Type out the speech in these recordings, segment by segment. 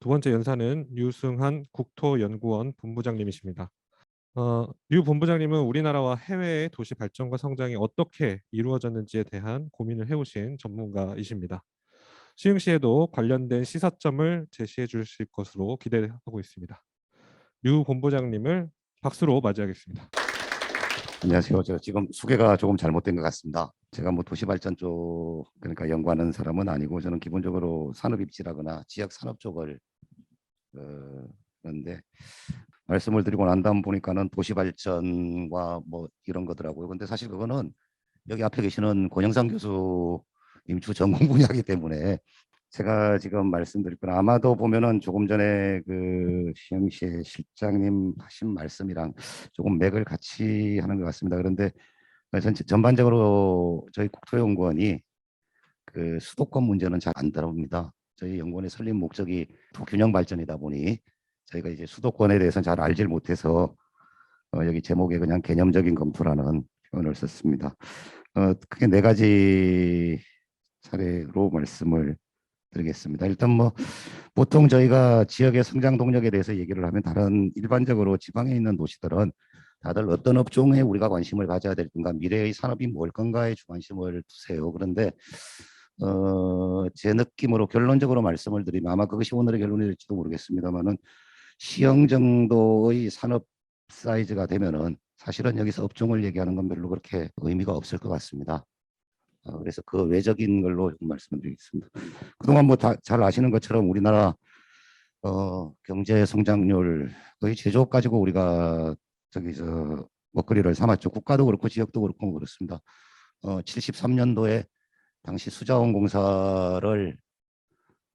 두 번째 연사는 류승한 국토연구원 본부장님이십니다. 류 본부장님은 우리나라와 해외의 도시 발전과 성장이 어떻게 이루어졌는지에 대한 고민을 해오신 전문가이십니다. 시흥시에도 관련된 시사점을 제시해 주실 것으로 기대하고 있습니다. 류 본부장님을 박수로 맞이하겠습니다. 안녕하세요. 제가 지금 소개가 조금 잘못된 것 같습니다. 제가 뭐 도시발전 쪽 그러니까 연구하는 사람은 아니고 저는 기본적으로 산업입지라거나 지역 산업 쪽을 그런데 말씀을 드리고 난 다음 보니까는 도시발전과 뭐 이런 거더라고요. 근데 사실 그거는 여기 앞에 계시는 권영상 교수님 주 전공 분야이기 때문에 제가 지금 말씀드릴 건 아마도 보면은 조금 전에 그 시흥시의 실장님 하신 말씀이랑 조금 맥을 같이 하는 것 같습니다. 그런데 전반적으로 저희 국토연구원이 그 수도권 문제는 잘 안 다룹니다. 저희 연구원의 설립 목적이 도균형 발전이다 보니 저희가 이제 수도권에 대해서는 잘 알질 못해서 여기 제목에 그냥 개념적인 검토라는 표현을 썼습니다. 크게 네 가지 사례로 말씀을 드리겠습니다. 일단 뭐 보통 저희가 지역의 성장 동력에 대해서 얘기를 하면 다른 일반적으로 지방에 있는 도시들은 다들 어떤 업종에 우리가 관심을 가져야 될 건가, 미래의 산업이 뭘 건가에 관심을 두세요. 그런데 제 느낌으로 결론적으로 말씀을 드리면 아마 그것이 오늘의 결론이 될지도 모르겠습니다만은 시형 정도의 산업 사이즈가 되면은 사실은 여기서 업종을 얘기하는 건 별로 그렇게 의미가 없을 것 같습니다. 그래서 그 외적인 걸로 좀 말씀을 드리겠습니다. 그동안 뭐 잘 아시는 것처럼 우리나라 경제 성장률 거의 제조업 가지고 우리가 저기 먹거리를 삼았죠. 국가도 그렇고 지역도 그렇고 그렇습니다. 73년도에 당시 수자원공사를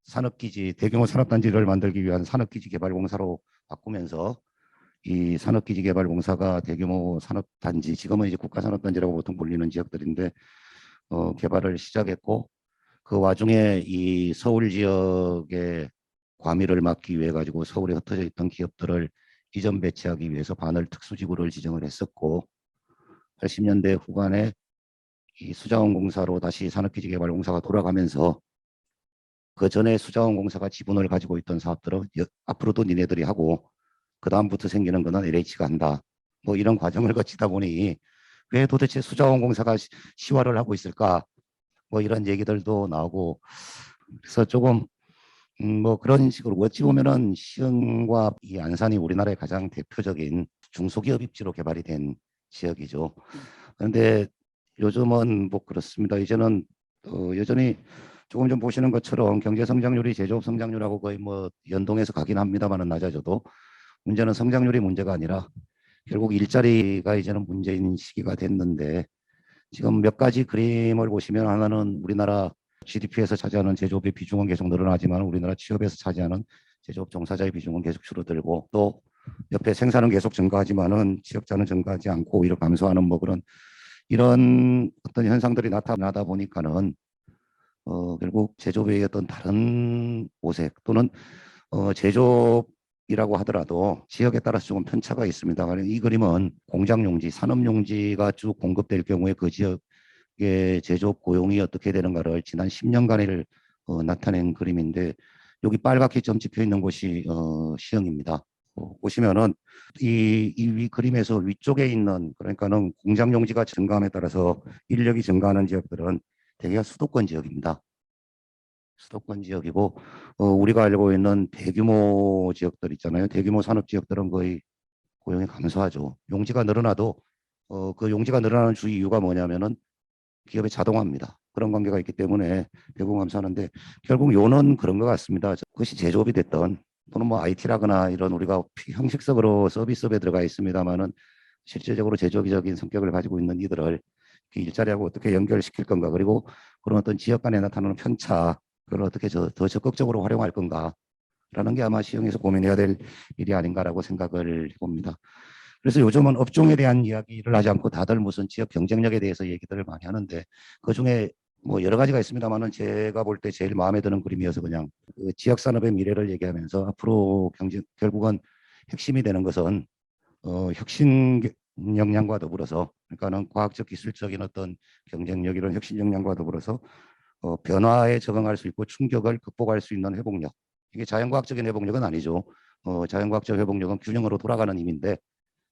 산업기지 대규모 산업단지를 만들기 위한 산업기지 개발공사로 바꾸면서 이 산업기지개발공사가 대규모 산업단지 지금은 이제 국가산업단지라고 보통 불리는 지역들인데 개발을 시작했고 그 와중에 이 서울 지역의 과밀을 막기 위해 가지고 서울에 흩어져 있던 기업들을 이전 배치하기 위해서 반을 특수지구를 지정을 했었고 80년대 후반에 이 수자원공사로 다시 산업기지개발공사가 돌아가면서 그 전에 수자원공사가 지분을 가지고 있던 사업들은 앞으로도 니네들이 하고 그 다음부터 생기는 거는 LH가 한다. 뭐 이런 과정을 거치다 보니 왜 도대체 수자원공사가 시화를 하고 있을까? 뭐 이런 얘기들도 나오고 그래서 조금 뭐 그런 식으로 어찌 보면은 시흥과 이 안산이 우리나라의 가장 대표적인 중소기업 입지로 개발이 된 지역이죠. 그런데 요즘은 뭐 그렇습니다. 이제는 여전히 조금 좀 보시는 것처럼 경제 성장률이 제조업 성장률하고 거의 뭐 연동해서 가긴 합니다만은 낮아져도 문제는 성장률이 문제가 아니라 결국 일자리가 이제는 문제인 시기가 됐는데 지금 몇 가지 그림을 보시면 하나는 우리나라 GDP에서 차지하는 제조업의 비중은 계속 늘어나지만 우리나라 취업에서 차지하는 제조업 종사자의 비중은 계속 줄어들고 또 옆에 생산은 계속 증가하지만은 취업자는 증가하지 않고 오히려 감소하는 뭐 그런 이런 어떤 현상들이 나타나다 보니까는 결국 제조업의 어떤 다른 오색 또는 제조업이라고 하더라도 지역에 따라서 조금 편차가 있습니다. 이 그림은 공장용지, 산업용지가 쭉 공급될 경우에 그 지역의 제조업 고용이 어떻게 되는가를 지난 10년간을 나타낸 그림인데 여기 빨갛게 점 찍혀 있는 곳이 시흥입니다. 보시면은 이 그림에서 위쪽에 있는 그러니까는 공장용지가 증가함에 따라서 인력이 증가하는 지역들은 대개가 수도권 지역입니다. 수도권 지역이고 우리가 알고 있는 대규모 지역들 있잖아요. 대규모 산업 지역들은 거의 고용이 감소하죠. 용지가 늘어나도 그 용지가 늘어나는 주 이유가 뭐냐면은 기업의 자동화입니다. 그런 관계가 있기 때문에 대부분 감소하는데 결국 요는 그런 것 같습니다. 그것이 제조업이 됐던 또는 뭐 IT라거나 이런 우리가 형식적으로 서비스업에 들어가 있습니다만은 실질적으로 제조업적인 성격을 가지고 있는 이들을 일자리하고 어떻게 연결시킬 건가 그리고 그런 어떤 지역 간에 나타나는 편차 그걸 어떻게 더 적극적으로 활용할 건가라는 게 아마 시흥에서 고민해야 될 일이 아닌가라고 생각을 해봅니다. 그래서 요즘은 업종에 대한 이야기를 하지 않고 다들 무슨 지역 경쟁력에 대해서 얘기들을 많이 하는데 그중에 뭐 여러 가지가 있습니다만은 제가 볼 때 제일 마음에 드는 그림이어서 그냥 그 지역 산업의 미래를 얘기하면서 앞으로 결국은 핵심이 되는 것은 혁신 역량과 더불어서 그러니까는 과학적 기술적인 어떤 경쟁력 이런 혁신 역량과 더불어서 변화에 적응할 수 있고 충격을 극복할 수 있는 회복력 이게 자연과학적인 회복력은 아니죠. 자연과학적 회복력은 균형으로 돌아가는 힘인데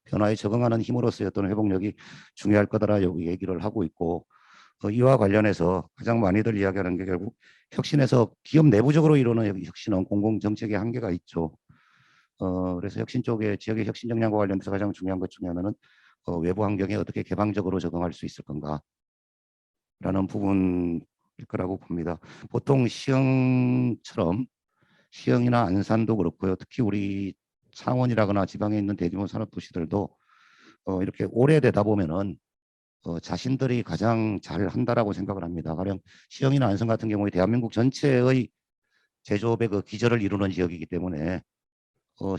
변화에 적응하는 힘으로서의 어떤 회복력이 중요할 거다라 여기 얘기를 하고 있고 이와 관련해서 가장 많이들 이야기하는 게 결국 혁신에서 기업 내부적으로 이루는 혁신은 공공정책의 한계가 있죠. 그래서 혁신 쪽에 지역의 혁신 역량과 관련해서 가장 중요한 것 중에 하나는 외부 환경에 어떻게 개방적으로 적응할 수 있을 건가라는 부분일 거라고 봅니다. 보통 시흥처럼 시흥이나 안산도 그렇고요. 특히 우리 창원이라거나 지방에 있는 대규모 산업도시들도 이렇게 오래되다 보면은 자신들이 가장 잘 한다라고 생각을 합니다. 가령 시흥이나 안성 같은 경우에 대한민국 전체의 제조업의 그 기저를 이루는 지역이기 때문에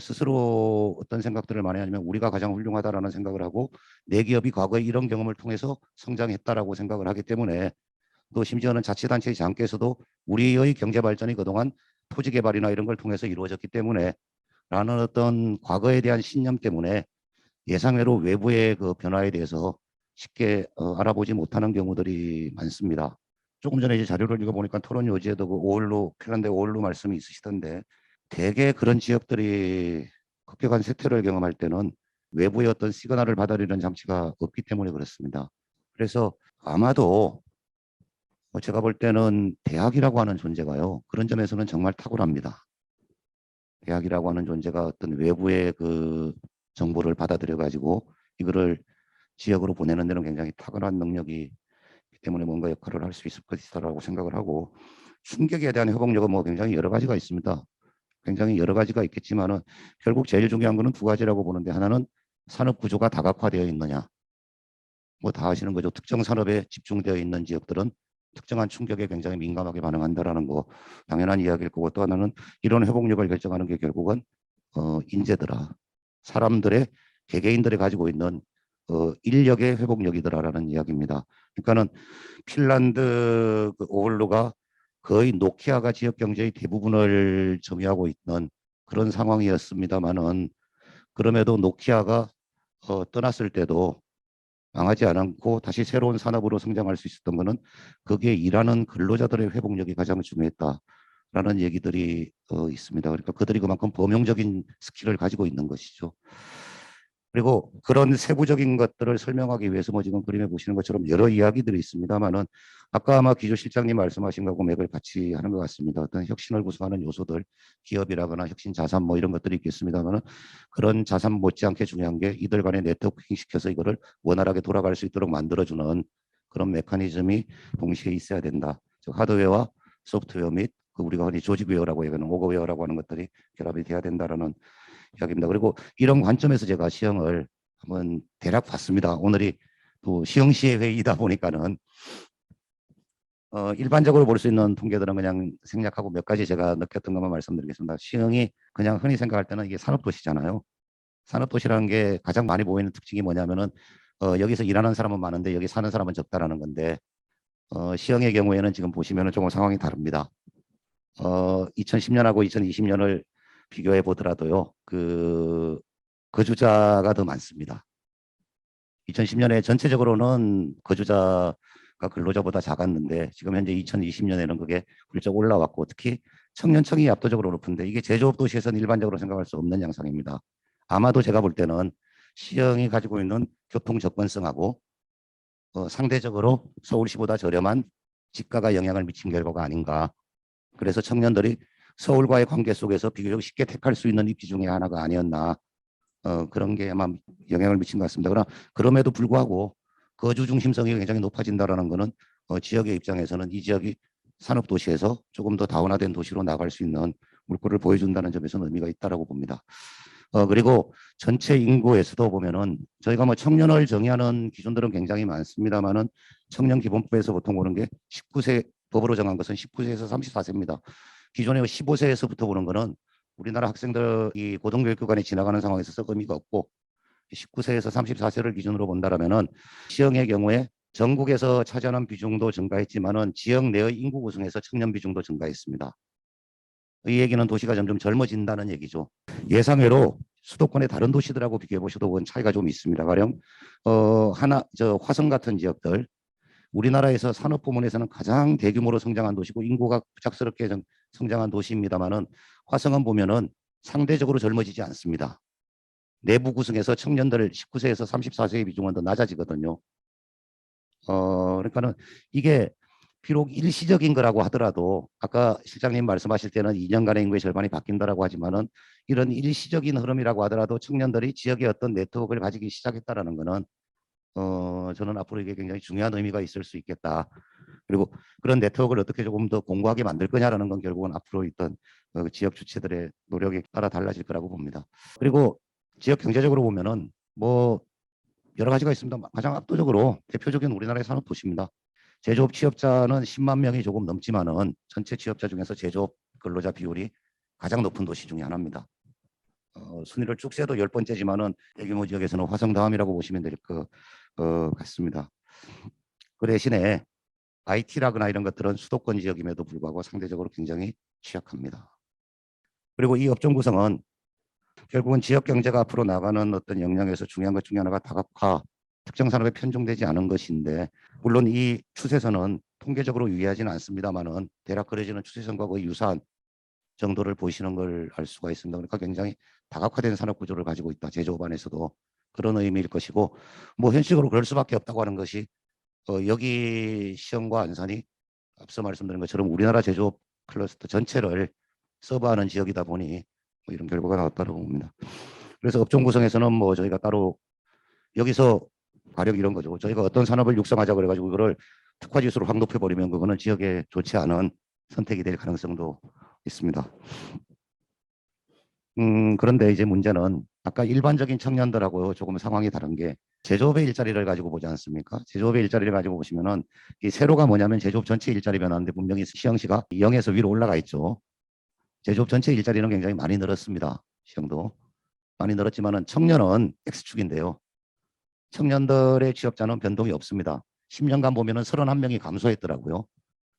스스로 어떤 생각들을 많이 하냐면 우리가 가장 훌륭하다라는 생각을 하고 내 기업이 과거에 이런 경험을 통해서 성장했다라고 생각을 하기 때문에 또 심지어는 자치단체의 장께서도 우리의 경제 발전이 그동안 토지 개발이나 이런 걸 통해서 이루어졌기 때문에 라는 어떤 과거에 대한 신념 때문에 예상외로 외부의 그 변화에 대해서 쉽게 알아보지 못하는 경우들이 많습니다. 조금 전에 이제 자료를 읽어보니까 토론 요지에도 그 오일로 핀란드 오일로 말씀이 있으시던데 대개 그런 지역들이 급격한 쇠퇴를 경험할 때는 외부의 어떤 시그널을 받아들이는 장치가 없기 때문에 그렇습니다. 그래서 아마도 제가 볼 때는 대학이라고 하는 존재가요. 그런 점에서는 정말 탁월합니다. 대학이라고 하는 존재가 어떤 외부의 그 정보를 받아들여 가지고 이거를 지역으로 보내는 데는 굉장히 탁월한 능력이 있기 때문에 뭔가 역할을 할 수 있을 것이다라고 생각을 하고 충격에 대한 회복력은 뭐 굉장히 여러 가지가 있습니다. 굉장히 여러 가지가 있겠지만은 결국 제일 중요한 거는 두 가지라고 보는데 하나는 산업 구조가 다각화되어 있느냐. 뭐 다 아시는 거죠. 특정 산업에 집중되어 있는 지역들은 특정한 충격에 굉장히 민감하게 반응한다라는 거 당연한 이야기일 거고 또 하나는 이런 회복력을 결정하는 게 결국은 인재들아 사람들의 개개인들이 가지고 있는 인력의 회복력이더라라는 이야기입니다. 그러니까는 핀란드 그 오홀로가 거의 노키아가 지역 경제의 대부분을 점유하고 있는 그런 상황이었습니다만은 그럼에도 노키아가 떠났을 때도 망하지 않고 다시 새로운 산업으로 성장할 수 있었던 것은 거기에 일하는 근로자들의 회복력이 가장 중요했다라는 얘기들이 있습니다. 그러니까 그들이 그만큼 범용적인 스킬을 가지고 있는 것이죠. 그리고 그런 세부적인 것들을 설명하기 위해서 뭐 지금 그림에 보시는 것처럼 여러 이야기들이 있습니다만은 아까 아마 기조 실장님 말씀하신 거하고 맥을 같이 하는 것 같습니다. 어떤 혁신을 구성하는 요소들, 기업이라거나 혁신 자산 뭐 이런 것들이 있겠습니다만은 그런 자산 못지않게 중요한 게 이들 간에 네트워킹 시켜서 이거를 원활하게 돌아갈 수 있도록 만들어주는 그런 메커니즘이 동시에 있어야 된다. 즉 하드웨어와 소프트웨어 및 그 우리가 흔히 조직웨어라고 얘기하는 오거웨어라고 하는 것들이 결합이 돼야 된다라는 이야기입니다. 그리고 이런 관점에서 제가 시형을 한번 대략 봤습니다. 오늘이 또 시흥시의 회의이다 보니까는 일반적으로 볼 수 있는 통계들은 그냥 생략하고 몇 가지 제가 느꼈던 것만 말씀드리겠습니다. 시흥이 그냥 흔히 생각할 때는 이게 산업도시잖아요. 산업도시라는 게 가장 많이 보이는 특징이 뭐냐면은 여기서 일하는 사람은 많은데 여기 사는 사람은 적다라는 건데 시흥의 경우에는 지금 보시면은 조금 상황이 다릅니다. 2010년하고 2020년을 비교해 보더라도요. 그 거주자가 더 많습니다. 2010년에 전체적으로는 거주자가 근로자보다 작았는데 지금 현재 2020년에는 그게 훌쩍 올라왔고 특히 청년층이 압도적으로 높은데 이게 제조업 도시에서는 일반적으로 생각할 수 없는 양상입니다. 아마도 제가 볼 때는 시흥이 가지고 있는 교통 접근성하고 상대적으로 서울시보다 저렴한 집가가 영향을 미친 결과가 아닌가. 그래서 청년들이 서울과의 관계 속에서 비교적 쉽게 택할 수 있는 입지 중에 하나가 아니었나 그런 게 아마 영향을 미친 것 같습니다. 그러나 그럼에도 불구하고 거주 중심성이 굉장히 높아진다라는 것은 지역의 입장에서는 이 지역이 산업 도시에서 조금 더 다운화된 도시로 나갈 수 있는 물꼬를 보여준다는 점에서는 의미가 있다라고 봅니다. 그리고 전체 인구에서도 보면은 저희가 뭐 청년을 정의하는 기준들은 굉장히 많습니다만은 청년 기본법에서 보통 보는 게 19세 법으로 정한 것은 19세에서 34세입니다. 기존에 15세에서부터 보는 거는 우리나라 학생들이 고등교육기관에 지나가는 상황에서 썩 의미가 없고 19세에서 34세를 기준으로 본다라면은 시흥의 경우에 전국에서 차지하는 비중도 증가했지만은 지역 내의 인구 구성에서 청년 비중도 증가했습니다. 이 얘기는 도시가 점점 젊어진다는 얘기죠. 예상외로 수도권의 다른 도시들하고 비교해 보셔도 그건 차이가 좀 있습니다. 가령 화성 같은 지역들 우리나라에서 산업 부문에서는 가장 대규모로 성장한 도시고 인구가 급작스럽게 성장한 도시입니다만은 화성은 보면은 상대적으로 젊어지지 않습니다. 내부 구성에서 청년들 19세에서 34세의 비중은 더 낮아지거든요. 그러니까는 이게 비록 일시적인 거라고 하더라도 아까 실장님 말씀하실 때는 2년간의 인구의 절반이 바뀐다라고 하지만은 이런 일시적인 흐름이라고 하더라도 청년들이 지역의 어떤 네트워크를 가지기 시작했다라는 거는 저는 앞으로 이게 굉장히 중요한 의미가 있을 수 있겠다. 그리고 그런 네트워크를 어떻게 조금 더 공고하게 만들 거냐라는 건 결국은 앞으로 있던 지역 주체들의 노력에 따라 달라질 거라고 봅니다. 그리고 지역 경제적으로 보면은 뭐 여러 가지가 있습니다. 가장 압도적으로 대표적인 우리나라의 산업 도시입니다. 제조업 취업자는 10만 명이 조금 넘지만은 전체 취업자 중에서 제조업 근로자 비율이 가장 높은 도시 중에 하나입니다. 순위를 쭉 세도 10번째지만은 대규모 지역에서는 화성 다음이라고 보시면 될 것 같습니다. 그 대신에 IT라거나 이런 것들은 수도권 지역임에도 불구하고 상대적으로 굉장히 취약합니다. 그리고 이 업종 구성은 결국은 지역 경제가 앞으로 나가는 어떤 역량에서 중요한 것 중에 하나가 다각화, 특정 산업에 편중되지 않은 것인데 물론 이 추세선은 통계적으로 유의하지는 않습니다만은 대략 그려지는 추세선과 거의 유사한 정도를 보시는 걸 알 수가 있습니다. 그러니까 굉장히 다각화된 산업 구조를 가지고 있다. 제조업 안에서도 그런 의미일 것이고 뭐 현실적으로 그럴 수밖에 없다고 하는 것이 여기 시흥과 안산이 앞서 말씀드린 것처럼 우리나라 제조업 클러스터 전체를 서브하는 지역이다 보니 뭐 이런 결과가 나왔다고 봅니다. 그래서 업종 구성에서는 뭐 저희가 따로 여기서 가령 이런 거죠. 저희가 어떤 산업을 육성하자 그래가지고 이거를 특화 지수로 확 높여버리면 그거는 지역에 좋지 않은 선택이 될 가능성도 있습니다. 그런데 이제 문제는 아까 일반적인 청년들하고 조금 상황이 다른 게 제조업의 일자리를 가지고 보지 않습니까? 제조업의 일자리를 가지고 보시면은 이 세로가 뭐냐면 제조업 전체 일자리 변화인데 분명히 시흥시가 0에서 위로 올라가 있죠. 제조업 전체 일자리는 굉장히 많이 늘었습니다. 시흥도 많이 늘었지만은 청년은 X축인데요. 청년들의 취업자는 변동이 없습니다. 10년간 보면은 31명이 감소했더라고요.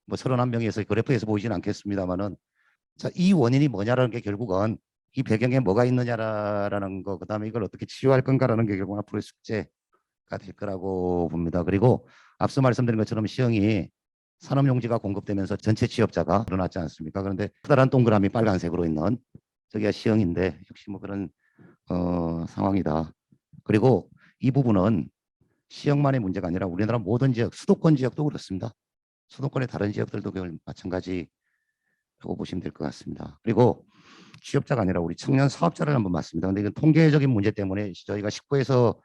뭐 31명에서 그래프에서 보이진 않겠습니다만은 자, 이 원인이 뭐냐라는 게 결국은 이 배경에 뭐가 있느냐라는 거, 그다음에 이걸 어떻게 치유할 건가라는 게 결국 앞으로의 숙제가 될 거라고 봅니다. 그리고 앞서 말씀드린 것처럼 시흥이 산업용지가 공급되면서 전체 취업자가 늘어났지 않습니까? 그런데 커다란 동그라미 빨간색으로 있는 저기가 시흥인데 역시 뭐 그런 상황이다. 그리고 이 부분은 시흥만의 문제가 아니라 우리나라 모든 지역, 수도권 지역도 그렇습니다. 수도권의 다른 지역들도 마찬가지라고 보시면 될 것 같습니다. 그리고 취업자가 아니라 우리 청년 사업자를 한번 봤습니다. 근데 이건 통계적인 문제 때문에 저희가 19에서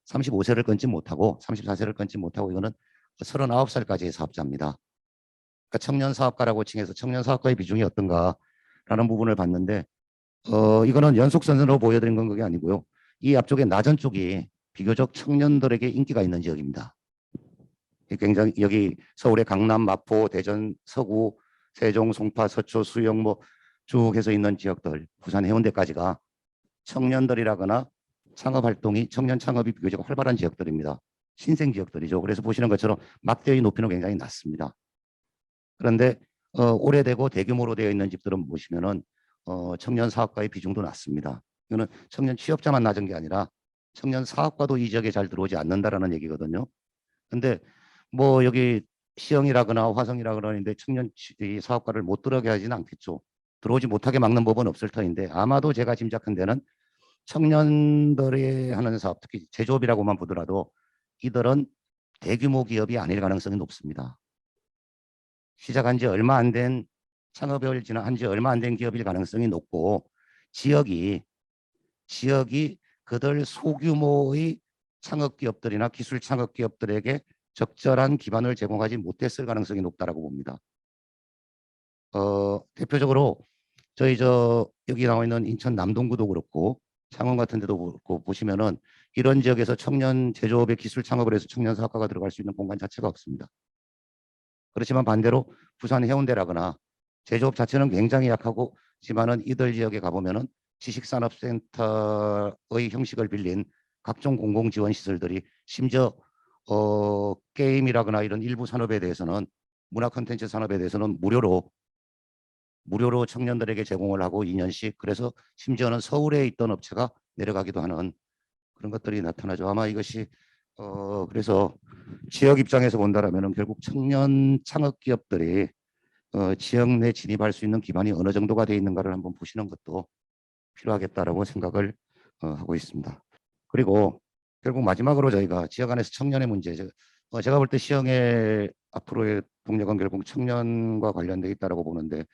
35세를 끊지 못하고 34세를 끊지 못하고 이거는 39살까지의 사업자입니다. 그러니까 청년 사업가라고 칭해서 청년 사업가의 비중이 어떤가라는 부분을 봤는데 이거는 연속선으로 보여드린 건 그게 아니고요. 이 앞쪽에 나전 쪽이 비교적 청년들에게 인기가 있는 지역입니다. 굉장히 여기 서울의 강남, 마포, 대전, 서구, 세종, 송파, 서초, 수영 뭐 쭉 해서 있는 지역들, 부산 해운대까지가 청년들이라거나 창업 활동이 청년 창업이 비교적 활발한 지역들입니다. 신생 지역들이죠. 그래서 보시는 것처럼 막대의 높이는 굉장히 낮습니다. 그런데 오래되고 대규모로 되어 있는 집들은 보시면은 청년 사업가의 비중도 낮습니다. 이거는 청년 취업자만 낮은 게 아니라 청년 사업가도 이 지역에 잘 들어오지 않는다라는 얘기거든요. 근데 뭐 여기 시흥이라거나 화성이라거나 하는데 청년 사업가를 못 들어오게 하지는 않겠죠. 들어오지 못하게 막는 법은 없을 터인데 아마도 제가 짐작한 데는 청년들이 하는 사업, 특히 제조업이라고만 보더라도 이들은 대규모 기업이 아닐 가능성이 높습니다. 시작한 지 얼마 안 된 창업을 한 지 얼마 안 된 기업일 가능성이 높고 지역이 그들 소규모의 창업 기업들이나 기술 창업 기업들에게 적절한 기반을 제공하지 못했을 가능성이 높다라고 봅니다. 대표적으로 저희 여기 나와 있는 인천 남동구도 그렇고 창원 같은 데도 그렇고 보시면은 이런 지역에서 청년 제조업의 기술 창업을 해서 청년 사업가가 들어갈 수 있는 공간 자체가 없습니다. 그렇지만 반대로 부산 해운대라거나 제조업 자체는 굉장히 약하고 지만은 이들 지역에 가보면은 지식산업센터의 형식을 빌린 각종 공공지원 시설들이 심지어 게임이라거나 이런 일부 산업에 대해서는 문화 콘텐츠 산업에 대해서는 무료로 청년들에게 제공을 하고 2년씩 그래서 심지어는 서울에 있던 업체가 내려가기도 하는 그런 것들이 나타나죠. 아마 이것이 그래서 지역 입장에서 본다라면은 결국 청년 창업 기업들이 지역 내 진입할 수 있는 기반이 어느 정도가 되어 있는가를 한번 보시는 것도 필요하겠다라고 생각을 하고 있습니다. 그리고 결국 마지막으로 저희가 지역 안에서 청년의 문제, 제가 볼 때 시흥의 앞으로의 동력은 결국 청년과 관련되어 있다고 보는데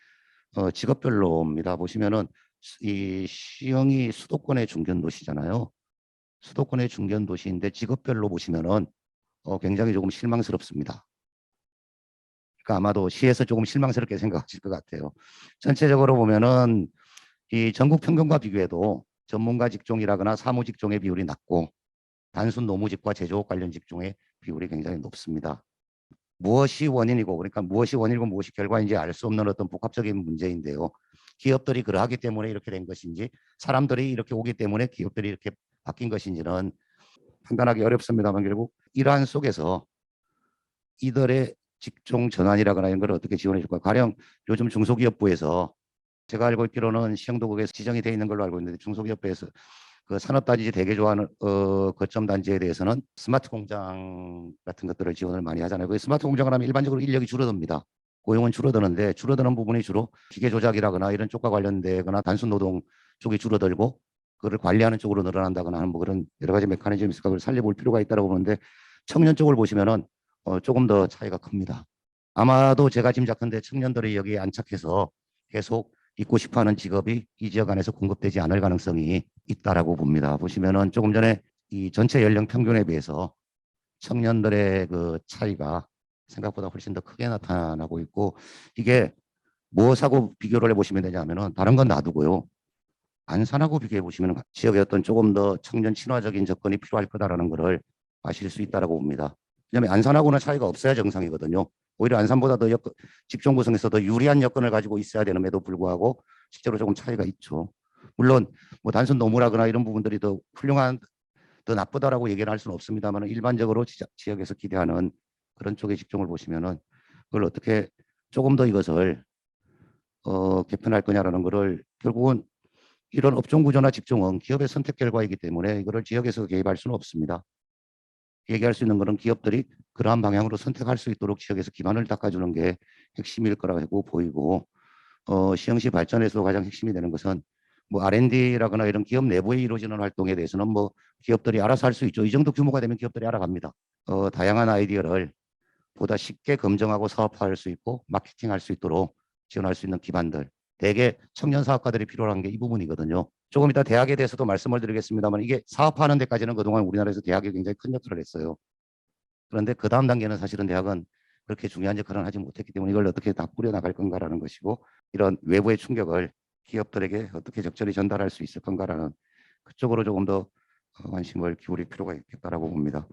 직업별로입니다. 보시면은 이 시흥이 수도권의 중견 도시잖아요. 수도권의 중견 도시인데 직업별로 보시면은 굉장히 조금 실망스럽습니다. 그러니까 아마도 시에서 조금 실망스럽게 생각하실 것 같아요. 전체적으로 보면은 이 전국 평균과 비교해도 전문가 직종이라거나 사무 직종의 비율이 낮고 단순 노무직과 제조업 관련 직종의 비율이 굉장히 높습니다. 무엇이 원인이고 그러니까 무엇이 원인이고 무엇이 결과인지 알 수 없는 어떤 복합적인 문제인데요. 기업들이 그러하기 때문에 이렇게 된 것인지 사람들이 이렇게 오기 때문에 기업들이 이렇게 바뀐 것인지는 판단하기 어렵습니다만 결국 이러한 속에서 이들의 직종 전환이라거나 이런 걸 어떻게 지원해 줄까. 가령 요즘 중소기업부에서 제가 알고 있기로는 시흥도국에서 지정이 되어 있는 걸로 알고 있는데 중소기업부에서 그 산업단지 되게 좋아하는 거점 단지에 대해서는 스마트 공장 같은 것들을 지원을 많이 하잖아요. 그 스마트 공장을 하면 일반적으로 인력이 줄어듭니다. 고용은 줄어드는데 줄어드는 부분이 주로 기계 조작이라거나 이런 쪽과 관련되거나 단순 노동 쪽이 줄어들고 그걸 관리하는 쪽으로 늘어난다거나 하는 뭐 그런 여러 가지 메커니즘이 있을까 그걸 살려볼 필요가 있다고 보는데 청년 쪽을 보시면은 조금 더 차이가 큽니다. 아마도 제가 짐작컨대 청년들이 여기에 안착해서 계속 있고 싶어하는 직업이 이 지역 안에서 공급되지 않을 가능성이 있다라고 봅니다. 보시면은 조금 전에 이 전체 연령 평균에 비해서 청년들의 그 차이가 생각보다 훨씬 더 크게 나타나고 있고 이게 무엇하고 비교를 해보시면 되냐면은 다른 건 놔두고요. 안산하고 비교해 보시면 지역의 어떤 조금 더 청년 친화적인 접근이 필요할 거다라는 것을 아실 수 있다라고 봅니다. 왜냐하면 안산하고는 차이가 없어야 정상이거든요. 오히려 안산보다 더 직종 구성에서 더 유리한 여건을 가지고 있어야 되는데도 불구하고 실제로 조금 차이가 있죠. 물론 뭐 단순 노무라거나 이런 부분들이 더 훌륭한 더 나쁘다라고 얘기를 할 수는 없습니다만 일반적으로 지역에서 기대하는 그런 쪽의 직종을 보시면은 그걸 어떻게 조금 더 이것을 개편할 거냐라는 것을 결국은 이런 업종 구조나 직종은 기업의 선택 결과이기 때문에 이거를 지역에서 개입할 수는 없습니다. 얘기할 수 있는 것은 기업들이 그러한 방향으로 선택할 수 있도록 지역에서 기반을 닦아주는 게 핵심일 거라고 보이고 시흥시 발전에서 가장 핵심이 되는 것은 뭐 R&D라거나 이런 기업 내부에 이루어지는 활동에 대해서는 뭐 기업들이 알아서 할 수 있죠. 이 정도 규모가 되면 기업들이 알아갑니다. 다양한 아이디어를 보다 쉽게 검증하고 사업화할 수 있고 마케팅할 수 있도록 지원할 수 있는 기반들. 대개 청년 사업가들이 필요한 게 이 부분이거든요. 조금 이따 대학에 대해서도 말씀을 드리겠습니다만 이게 사업화하는 데까지는 그동안 우리나라에서 대학이 굉장히 큰 역할을 했어요. 그런데 그 다음 단계는 사실은 대학은 그렇게 중요한 역할을 하지 못했기 때문에 이걸 어떻게 다 꾸려나갈 건가라는 것이고 이런 외부의 충격을 기업들에게 어떻게 적절히 전달할 수 있을 건가라는 그쪽으로 조금 더 관심을 기울일 필요가 있겠다라고 봅니다.